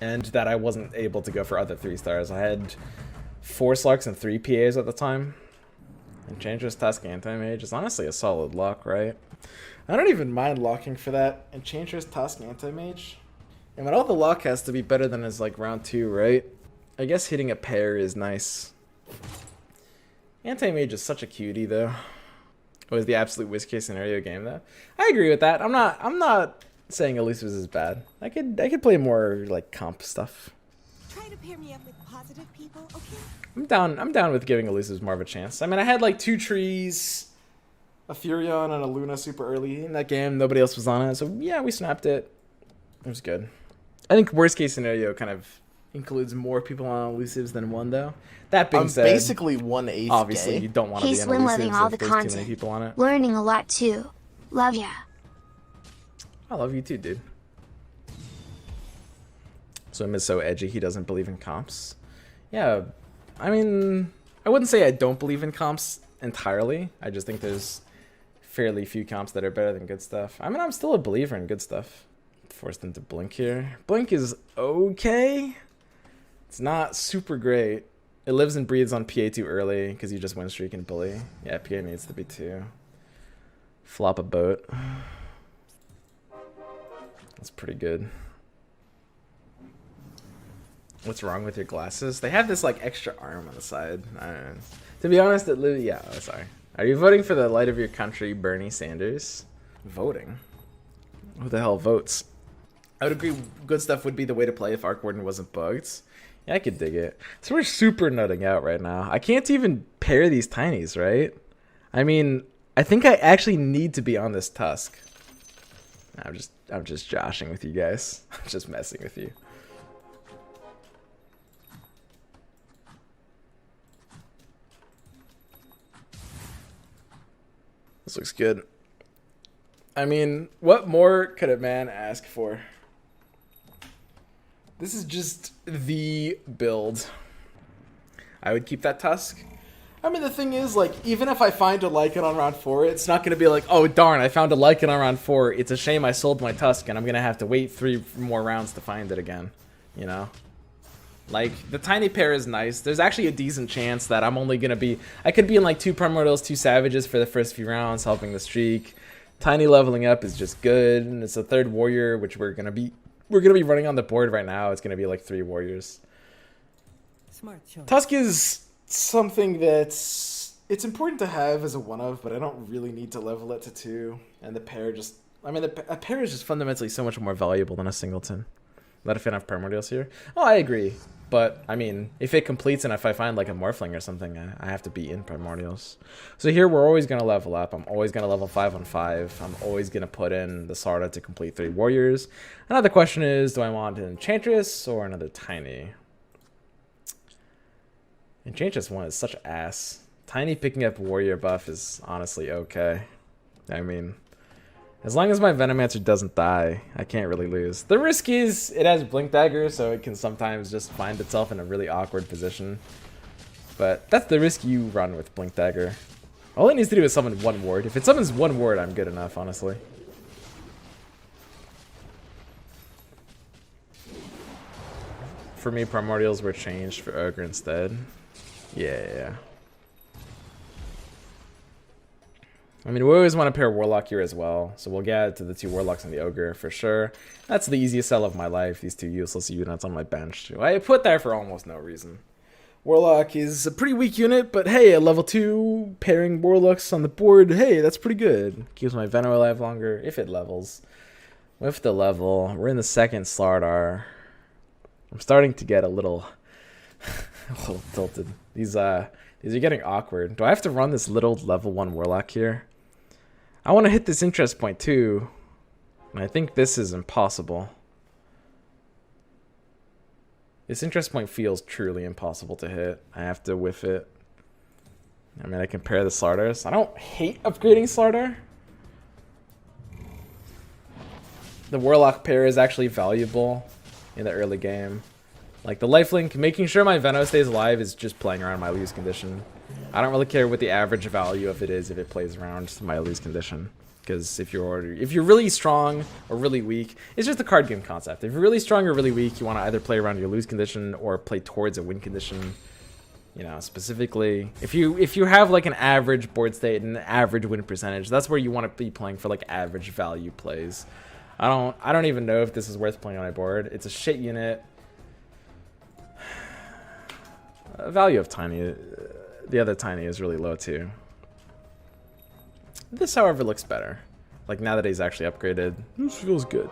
and that I wasn't able to go for other 3-stars. I had 4 Slarks and 3 PAs at the time. Enchantress, Tusk, Anti-Mage is honestly a solid lock, right? I don't even mind locking for that. Enchantress, Tusk, Anti-Mage. And when all the luck has to be better than his like round 2, right? I guess hitting a pair is nice. Anti-Mage is such a cutie though. It was the absolute worst case scenario game though. I agree with that. I'm not saying Elusives is bad. I could play more like comp stuff. Try to pair me up with positive people, okay? I'm down with giving Elusives more of a chance. I mean, I had like 2 trees, a Furion and a Luna super early in that game. Nobody else was on it, so yeah, we snapped it. It was good. I think worst case scenario kind of includes more people on Elusives than one, though. That being said, basically 1/8 obviously gay. you don't want to be on Slim loving Elusives all if the there's too many content. people on it. Learning a lot too. Love ya. I love you too, dude. Swim is so edgy, he doesn't believe in comps. Yeah, I mean, I wouldn't say I don't believe in comps entirely. I just think there's fairly few comps that are better than good stuff. I mean, I'm still a believer in good stuff. Forced into Blink here. Blink is okay. It's not super great. It lives and breathes on PA too early because you just win streak and bully. Yeah, PA needs to be 2. Flop a boat. That's pretty good. What's wrong with your glasses? They have this like extra arm on the side. I don't know. To be honest, it literally, yeah, oh, sorry. Are you voting for the light of your country, Bernie Sanders? Voting? Who the hell votes? I would agree good stuff would be the way to play if Arc Warden wasn't bugged. Yeah, I could dig it. So we're super nutting out right now. I can't even pair these tinies, right? I mean, I think I actually need to be on this Tusk. I'm just joshing with you guys. I'm just messing with you. This looks good. I mean, what more could a man ask for? This is just the build. I would keep that Tusk. I mean, the thing is, like, even if I find a Lycan on round 4, it's not going to be like, oh, darn, I found a Lycan on round 4. It's a shame I sold my Tusk, and I'm going to have to wait 3 more rounds to find it again. You know? Like, the tiny pair is nice. There's actually a decent chance that I'm only going to be... I could be in, like, 2 Primordials, 2 Savages for the first few rounds, helping the streak. Tiny leveling up is just good, and it's a 3rd Warrior, which we're going to be running on the board right now. It's going to be, like, 3 Warriors. Smart choice. Tusk is something that's... It's important to have as a 1-of, but I don't really need to level it to 2. And the pair just... I mean, a pair is just fundamentally so much more valuable than a singleton. Not a fan of Primordials here. Oh, I agree. But, I mean, if it completes and if I find, like, a Morphling or something, I have to be in Primordials. So here, we're always going to level up. I'm always going to level 5 on 5. I'm always going to put in the Sarda to complete 3 Warriors. Another question is, do I want an Enchantress or another Tiny? Enchantress 1 is such ass. Tiny picking up Warrior buff is honestly okay. I mean... As long as my Venomancer doesn't die, I can't really lose. The risk is it has Blink Dagger, so it can sometimes just find itself in a really awkward position. But that's the risk you run with Blink Dagger. All it needs to do is summon 1 ward. If it summons 1 ward, I'm good enough, honestly. For me, Primordials were changed for Ogre instead. Yeah. I mean, we always want to pair Warlock here as well, so we'll get to the 2 Warlocks and the Ogre for sure. That's the easiest sell of my life, these 2 useless units on my bench. I put there for almost no reason. Warlock is a pretty weak unit, but hey, a level 2 pairing Warlocks on the board, hey, that's pretty good. Keeps my Venom alive longer, if it levels. With the level, we're in the 2nd Slardar. I'm starting to get a little tilted. These are getting awkward. Do I have to run this little level 1 Warlock here? I want to hit this interest point too, and I think this is impossible. This interest point feels truly impossible to hit. I have to whiff it. I mean, I can pair the Slardars. I don't hate upgrading Slardar. The Warlock pair is actually valuable in the early game. Like the lifelink, making sure my Veno stays alive is just playing around my lose condition. I don't really care what the average value of it is if it plays around my lose condition. Because if you're really strong or really weak, it's just a card game concept. If you're really strong or really weak, you want to either play around your lose condition or play towards a win condition. You know, specifically, if you have like an average board state and an average win percentage, that's where you want to be playing for like average value plays. I don't even know if this is worth playing on my board. It's a shit unit. Value of Tiny, the other Tiny is really low too. This, however, looks better. Like now that he's actually upgraded, this feels good.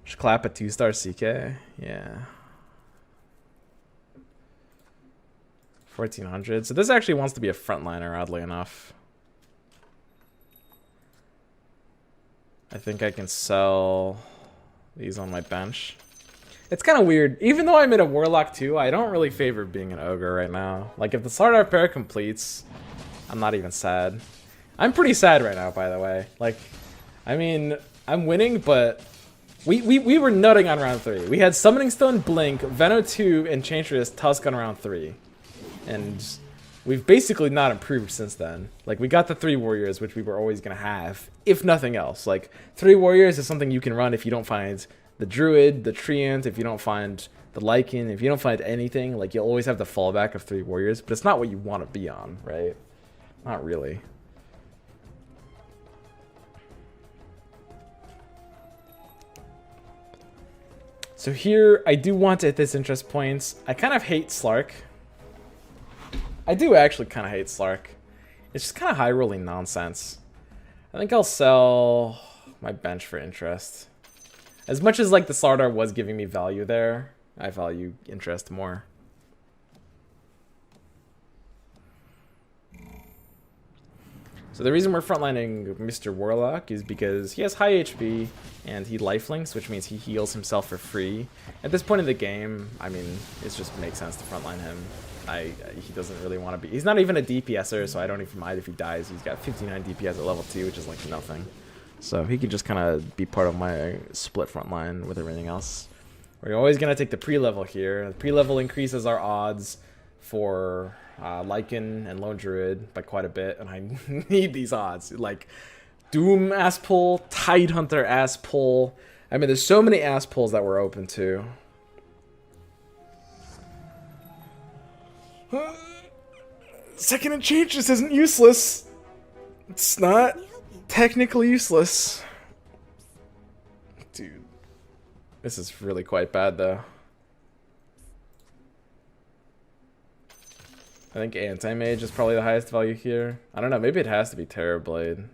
Should clap a 2-star CK. Yeah. 1400. So this actually wants to be a frontliner, oddly enough. I think I can sell these on my bench. It's kind of weird. Even though I'm in a Warlock too, I don't really favor being an Ogre right now. Like if the Slardar pair completes, I'm not even sad. I'm pretty sad right now, by the way. Like, I mean, I'm winning, but we were nutting on round 3. We had Summoning Stone, Blink, Veno 2, Enchantress, Tusk on round 3. And we've basically not improved since then. Like, we got the 3 Warriors, which we were always going to have, if nothing else. Like, 3 Warriors is something you can run if you don't find the Druid, the Treant, if you don't find the Lycan, if you don't find anything. Like, you'll always have the fallback of 3 Warriors, but it's not what you want to be on, right? Not really. So here, I do want to hit this interest points. I kind of hate Slark. I do actually kind of hate Slark. It's just kind of high rolling nonsense. I think I'll sell my bench for interest. As much as like the Slardar was giving me value there, I value interest more. So the reason we're frontlining Mr. Warlock is because he has high HP and he lifelinks, which means he heals himself for free. At this point in the game, I mean, it just makes sense to frontline him. He doesn't really want to be. He's not even a DPSer, so I don't even mind if he dies. He's got 59 DPS at level 2, which is like nothing. So he can just kind of be part of my split frontline with everything else. We're always going to take the pre-level here. The pre-level increases our odds for Lycan and Lone Druid by quite a bit, and I need these odds. Like, Doom ass pull, Tidehunter ass pull. I mean, there's so many ass pulls that we're open to. Second Enchantress isn't useless. It's not technically useless. Dude. This is really quite bad, though. I think Anti-Mage is probably the highest value here. I don't know, maybe it has to be Terrorblade.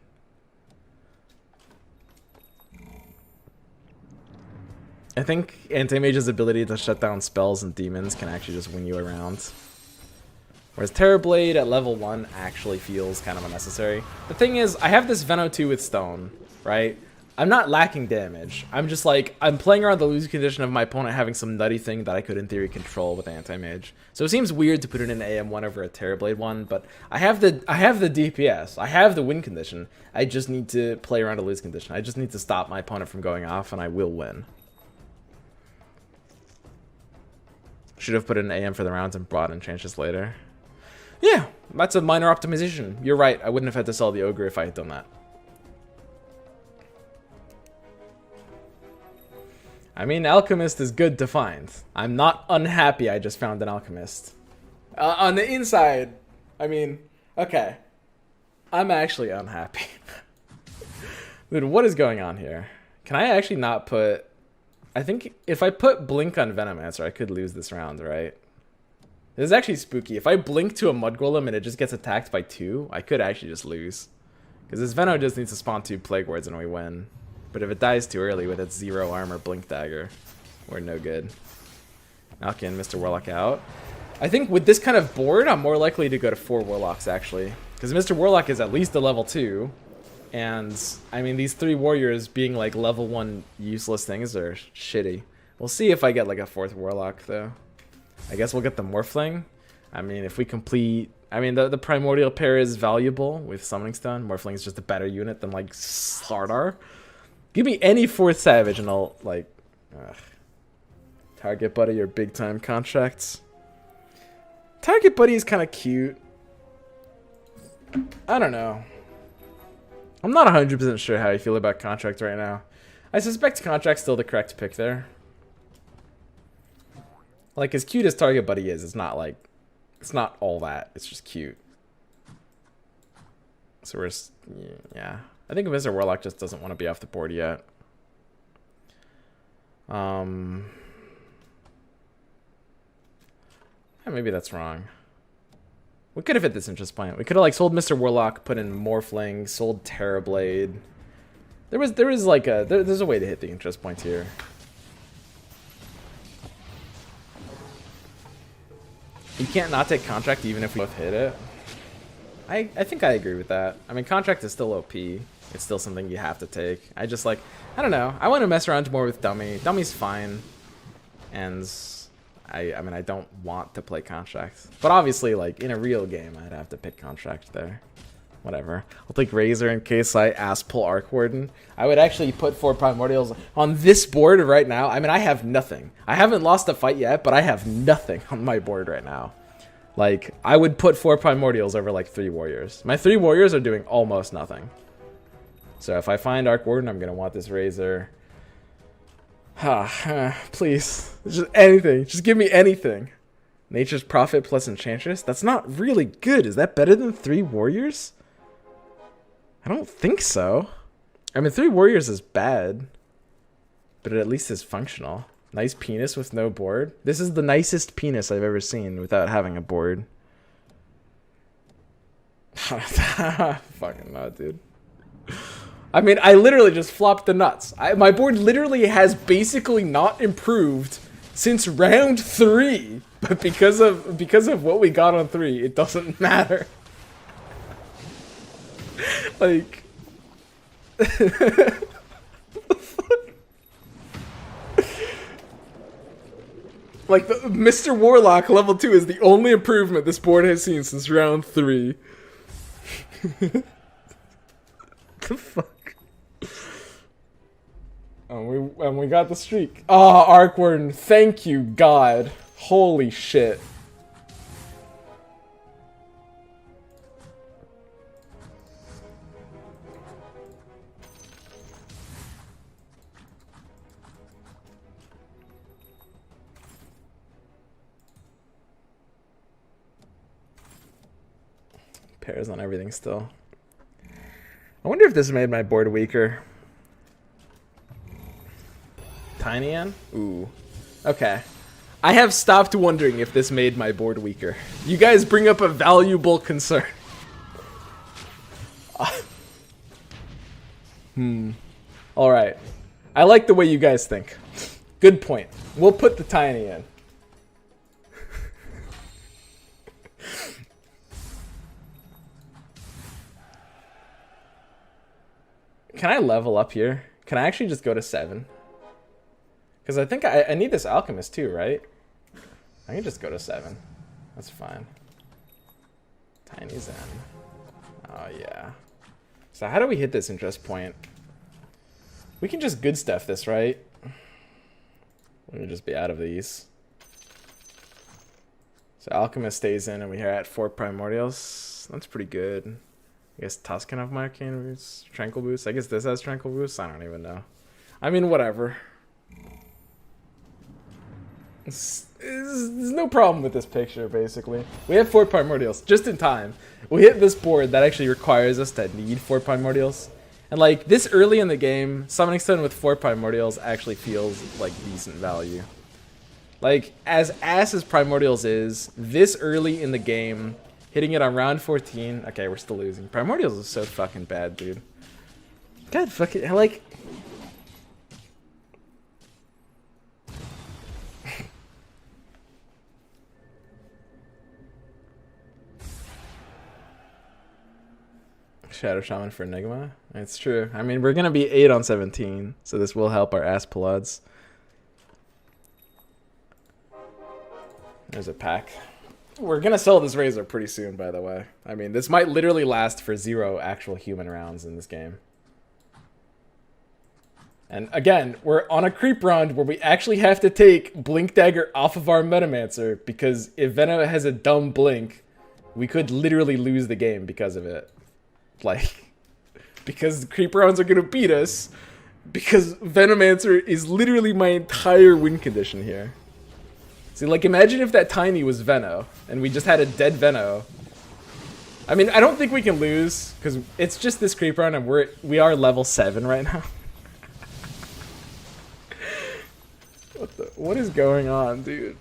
I think Anti-Mage's ability to shut down spells and demons can actually just win you around. Whereas Terrorblade at level 1 actually feels kind of unnecessary. The thing is, I have this Veno 2 with Stone, right? I'm not lacking damage. I'm just like, I'm playing around the lose condition of my opponent having some nutty thing that I could in theory control with Anti-Mage. So it seems weird to put it in an AM1 over a Terrorblade one, but I have the DPS. I have the win condition. I just need to play around a lose condition. I just need to stop my opponent from going off and I will win. Should have put in an AM for the rounds and brought in changes later. Yeah, that's a minor optimization. You're right, I wouldn't have had to sell the Ogre if I had done that. I mean, Alchemist is good to find. I'm not unhappy I just found an Alchemist. On the inside, I mean, okay. I'm actually unhappy. Dude, what is going on here? Can I actually not put... I think if I put Blink on Venomancer, I could lose this round, right? This is actually spooky. If I blink to a Mud Golem and it just gets attacked by 2, I could actually just lose. Because this Veno just needs to spawn 2 Plague Wards and we win. But if it dies too early with its 0 armor Blink Dagger, we're no good. Malkin, Mr. Warlock out. I think with this kind of board, I'm more likely to go to 4 Warlocks, actually. Because Mr. Warlock is at least a level 2. And, I mean, these 3 Warriors being, like, level 1 useless things are shitty. We'll see if I get, like, a 4th Warlock, though. I guess we'll get the Morphling. I mean, if we complete... I mean, the Primordial pair is valuable with Summoning Stone. Morphling is just a better unit than, like, Slardar. Give me any 4th Savage and I'll, like... Ugh. Target Buddy or big time contracts. Target Buddy is kind of cute. I don't know. I'm not 100% sure how I feel about Contract right now. I suspect Contract's still the correct pick there. Like, as cute as Target Buddy is, it's not like... It's not all that. It's just cute. So we're... Yeah. I think Mr. Warlock just doesn't want to be off the board yet. Yeah, maybe that's wrong. We could have hit this interest point. We could have like sold Mr. Warlock, put in Morphling, sold Terrorblade. There's a way to hit the interest points here. You can't not take Contract even if we both hit it. I think I agree with that. I mean, Contract is still OP. It's still something you have to take. I just like, I don't know. I want to mess around more with Dummy. Dummy's fine. And I mean, I don't want to play Contract. But obviously, like, in a real game, I'd have to pick Contract there. Whatever. I'll take Razor in case I ass pull Arc Warden. I would actually put 4 Primordials on this board right now. I mean, I have nothing. I haven't lost a fight yet, but I have nothing on my board right now. Like, I would put 4 Primordials over, like, 3 Warriors. My 3 Warriors are doing almost nothing. So if I find Arc Warden, I'm going to want this Razor. Please. Just anything. Just give me anything. Nature's Prophet plus Enchantress? That's not really good. Is that better than 3 Warriors? I don't think so. I mean, 3 Warriors is bad. But it at least is functional. Nice penis with no board. This is the nicest penis I've ever seen without having a board. Fucking not, dude. I mean, I literally just flopped the nuts. My board literally has basically not improved since round 3. But because of what we got on 3, it doesn't matter. Like... Like, Mr. Warlock level 2 is the only improvement this board has seen since round 3. The fuck? And we got the streak. Oh, Arc Warden, thank you, God. Holy shit. Pairs on everything still. I wonder if this made my board weaker. Tiny N? Ooh. Okay. I have stopped wondering if this made my board weaker. You guys bring up a valuable concern. Alright. I like the way you guys think. Good point. We'll put the Tiny in. Can I level up here? Can I actually just go to 7? Because I think I need this Alchemist too, right? I can just go to 7. That's fine. Tiny Zen. Oh, yeah. So how do we hit this interest point? We can just good stuff this, right? Let me just be out of these. So Alchemist stays in and we're at 4 Primordials. That's pretty good. I guess Tuscan of my Arcane Boots. Tranquil Boost. I guess this has Tranquil Boost. I don't even know. I mean, whatever. There's no problem with this picture, basically. We have 4 Primordials, just in time. We hit this board that actually requires us to need 4 Primordials. And like, this early in the game, Summoning Stone with 4 Primordials actually feels like decent value. Like, as ass as Primordials is, this early in the game, hitting it on round 14, okay, we're still losing. Primordials is so fucking bad, dude. God fucking, like... Shadow Shaman for Enigma. It's true. I mean, we're going to be 8 on 17, so this will help our ass Palods. There's a pack. We're going to sell this Razor pretty soon, by the way. I mean, this might literally last for 0 actual human rounds in this game. And again, we're on a creep round where we actually have to take Blink Dagger off of our Metamancer, because if Venom has a dumb blink, we could literally lose the game because of it. Like, because the Creeperons are gonna beat us. Because Venomancer is literally my entire win condition here. See, like, imagine if that Tiny was Veno, and we just had a dead Veno. I mean, I don't think we can lose, because it's just this Creeperon, and we are level 7 right now. What is going on, dude?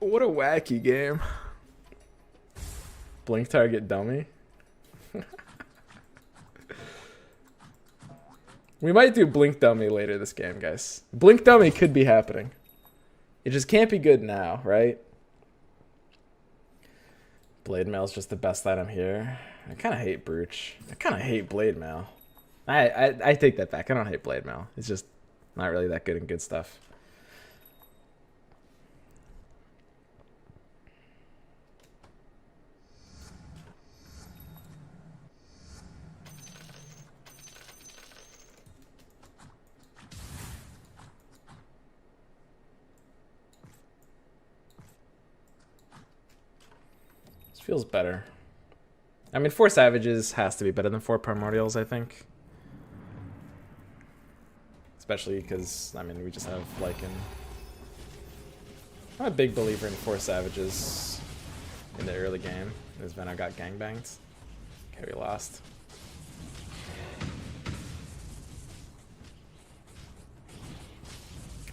What a wacky game. Blink target dummy. We might do Blink Dummy later this game, guys. Blink Dummy could be happening. It just can't be good now, right? Blade Mail's just the best item here. I kind of hate Brooch. I kind of hate Blade Mail. I take that back. I don't hate Blade Mail. It's just not really that good in good stuff. Feels better. I mean, 4 Savages has to be better than 4 Primordials, I think. Especially because, I mean, we just have Lycan. I'm a big believer in 4 Savages in the early game. As Venom got gangbanged. Okay, we lost.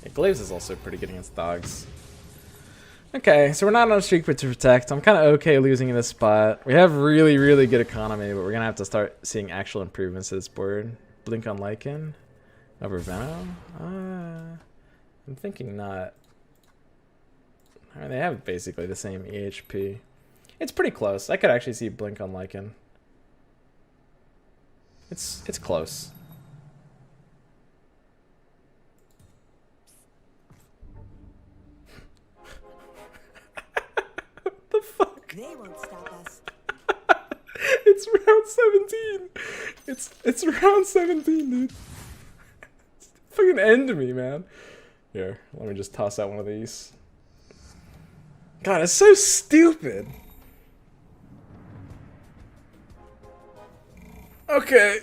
Yeah, Glaives is also pretty good against dogs. Okay, so we're not on a streak to protect. I'm kind of okay losing in this spot. We have really, really good economy, but we're going to have to start seeing actual improvements to this board. Blink on Lycan over Venom? I'm thinking not. I mean, they have basically the same EHP. It's pretty close. I could actually see Blink on Lycan. It's close. They won't stop us. It's round 17. It's round 17, dude. Fucking end me, man. Here, let me just toss out one of these. God, it's so stupid. Okay.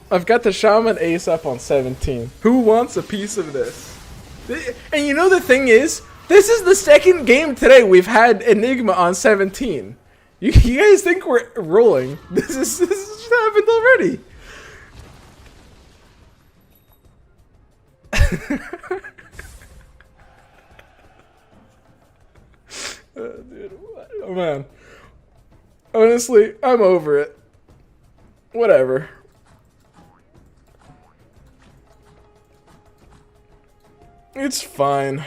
I've got the Shaman Ace up on 17. Who wants a piece of this? And you know the thing is, this is the second game today we've had Enigma on 17. You guys think we're rolling? This just happened already. Dude, oh man. Honestly, I'm over it. Whatever. It's fine.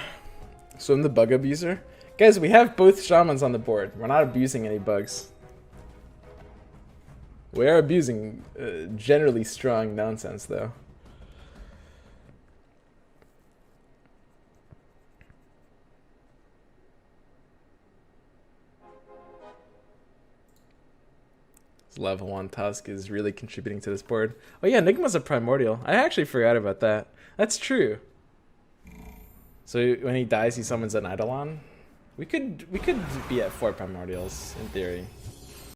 So I'm the bug abuser. Guys, we have both shamans on the board. We're not abusing any bugs. We are abusing generally strong nonsense, though. This level 1 Tusk is really contributing to this board. Oh yeah, Enigma's a primordial. I actually forgot about that. That's true. So when he dies, he summons an Eidolon. We could be at 4 primordials in theory.